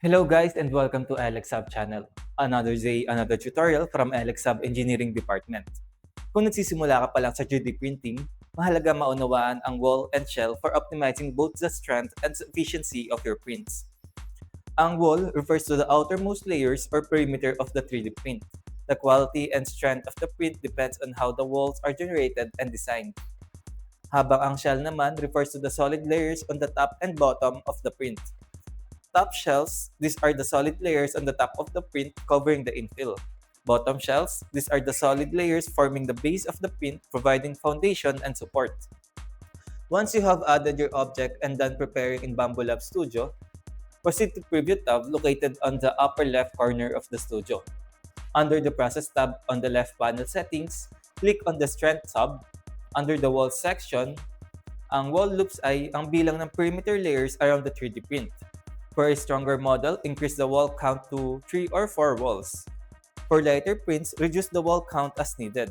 Hello guys and welcome to Elexhub channel. Another day, another tutorial from Elexhub Engineering Department. Kung nagsisimula ka pa lang sa 3D printing, mahalaga maunawaan ang wall and shell for optimizing both the strength and efficiency of your prints. Ang wall refers to the outermost layers or perimeter of the 3D print. The quality and strength of the print depends on how the walls are generated and designed. Habang ang shell naman refers to the solid layers on the top and bottom of the print. Top shells, these are the solid layers on the top of the print covering the infill. Bottom shells, these are the solid layers forming the base of the print, providing foundation and support. Once you have added your object and done preparing in Bamboo Lab Studio, proceed to Preview tab located on the upper left corner of the studio. Under the Process tab on the left panel settings, click on the Strength tab. Under the Wall section, ang wall loops ay ang bilang ng perimeter layers around the 3D print. For a stronger model, increase the wall count to 3 or 4 walls. For lighter prints, reduce the wall count as needed.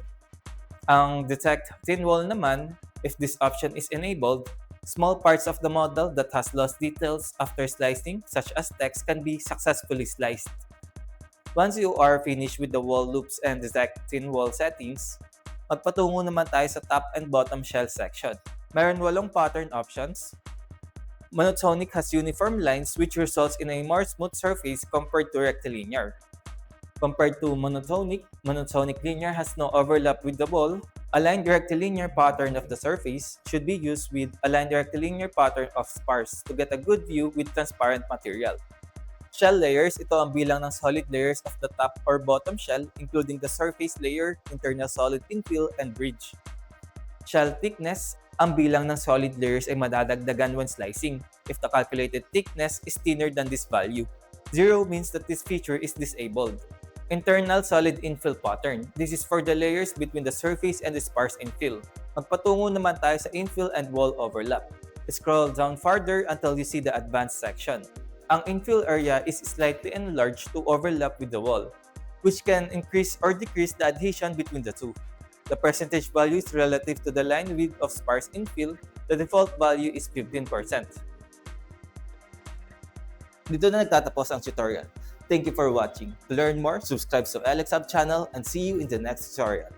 Ang Detect Thin Wall naman, if this option is enabled, small parts of the model that has lost details after slicing, such as text, can be successfully sliced. Once you are finished with the wall loops and Detect Thin Wall settings, magpatungo naman tayo sa top and bottom shell section. Meron 8 pattern options. Monotonic has uniform lines which results in a more smooth surface compared to rectilinear. Compared to monotonic linear has no overlap with the wall. Aligned rectilinear pattern of the surface should be used with aligned rectilinear pattern of spars to get a good view with transparent material. Shell layers, ito ang bilang ng solid layers of the top or bottom shell including the surface layer, internal solid infill, and bridge. Shell thickness, ang bilang ng solid layers ay madadagdagan when slicing if the calculated thickness is thinner than this value. 0 means that this feature is disabled. Internal solid infill pattern. This is for the layers between the surface and the sparse infill. Magpatungo naman tayo sa infill and wall overlap. Scroll down farther until you see the advanced section. Ang infill area is slightly enlarged to overlap with the wall, which can increase or decrease the adhesion between the two. The percentage value is relative to the line width of sparse infill. The default value is 15%. Dito na nagtatapos ang tutorial. Thank you for watching. To learn more, subscribe to Elexhub channel and see you in the next tutorial.